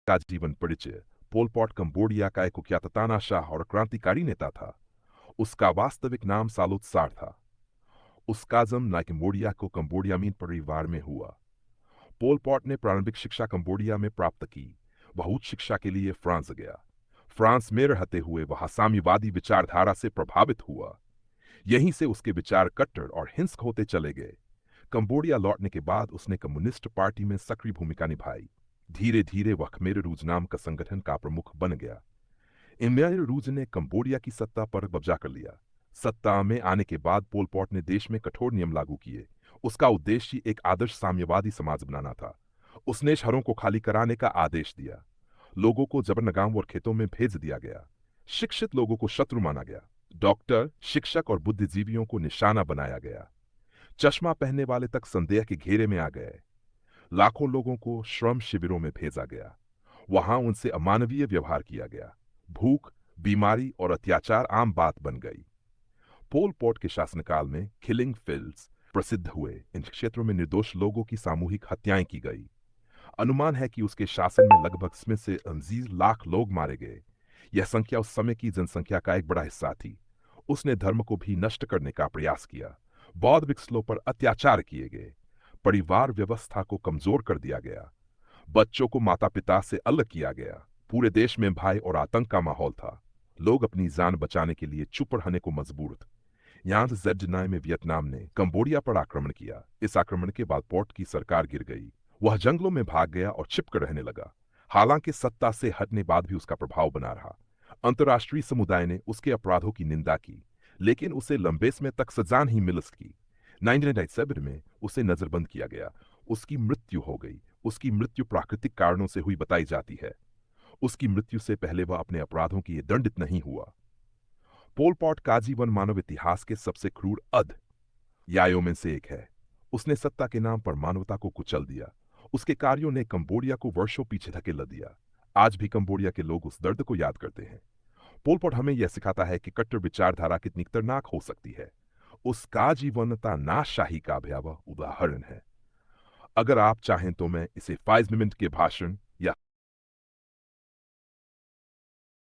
का जीवन परिचय। पोल पॉट कंबोडिया का एक कुख्यात तानाशाह और क्रांतिकारी नेता था। उसका वास्तविक नाम सालोत्सार था। उसका जन्म कंबोडिया को कंबोडिया मीन परिवार में हुआ। पोल पॉट ने प्रारंभिक शिक्षा कंबोडिया में प्राप्त की। वह उच्च शिक्षा के लिए फ्रांस गया। फ्रांस में रहते हुए वह साम्यवादी विचारधारा से प्रभावित हुआ। यहीं से उसके विचार कट्टर और हिंसक होते चले गए। कंबोडिया लौटने के बाद उसने कम्युनिस्ट पार्टी में सक्रिय भूमिका निभाई। धीरे धीरे वह खमेर रूज नाम का संगठन का प्रमुख बन गया। खमेर रूज ने कंबोडिया की सत्ता पर कब्जा कर लिया। सत्ता में आने के बाद पोल पॉट ने देश में कठोर नियम लागू किए। उसका उद्देश्य एक आदर्श साम्यवादी समाज बनाना था। उसने शहरों को खाली कराने का आदेश दिया। लोगों को जबरन गांव और खेतों में भेज दिया गया। शिक्षित लोगों को शत्रु माना गया। डॉक्टर, शिक्षक और बुद्धिजीवियों को निशाना बनाया गया। चश्मा पहनने वाले तक संदेह के घेरे में आ गए। लाखों लोगों को श्रम शिविरों में भेजा गया। वहां उनसे अमानवीय व्यवहार किया गया। भूख, बीमारी और अत्याचार आम बात बन गई। पोल पॉट के शासनकाल में किलिंग फील्ड्स प्रसिद्ध हुए। इन क्षेत्रों में निर्दोष लोगों की सामूहिक हत्याएं की गई। अनुमान है कि उसके शासन में लगभग इसमें से 29 लाख लोग मारे गए। यह संख्या उस समय की जनसंख्या का एक बड़ा हिस्सा थी। उसने धर्म को भी नष्ट करने का प्रयास किया। बौद्ध भिक्षुओं पर अत्याचार किए गए। परिवार व्यवस्था को कमजोर कर दिया गया। बच्चों को माता पिता से अलग किया गया। पूरे देश में भय और आतंक का माहौल था। लोग अपनी जान बचाने के लिए चुप रहने को मजबूर थे। यहाँ से ज़ेबडिनाई में वियतनाम ने कंबोडिया पर आक्रमण किया। इस आक्रमण के बाद पॉट की सरकार गिर गई। वह जंगलों में भाग गया और छिपकर रहने लगा। हालांकि सत्ता से हटने बाद भी उसका प्रभाव बना रहा। अंतर्राष्ट्रीय समुदाय ने उसके अपराधों की निंदा की, लेकिन उसे लंबे समय तक सजा नहीं मिल सकी। 1997 में उसे नजरबंद किया गया। उसकी मृत्यु हो गई। उसकी मृत्यु प्राकृतिक कारणों से हुई बताई जाती है। उसकी मृत्यु से पहले वह अपने अपराधों के लिए दंडित नहीं हुआ। पोल पॉट का जीवन मानव इतिहास के सबसे क्रूर अध्यायों में से एक है। उसने सत्ता के नाम पर मानवता को कुचल दिया। उसके कार्यों ने कंबोडिया को वर्षों पीछे धकेल दिया। आज भी कंबोडिया के लोग उस दर्द को याद करते हैं। पोल पॉट हमें यह सिखाता है कि कट्टर विचारधारा कितनी खतरनाक हो सकती है। उसका जीवनता नाशाही का भयावह उदाहरण है। अगर आप चाहें तो मैं इसे 5 मिनट के भाषण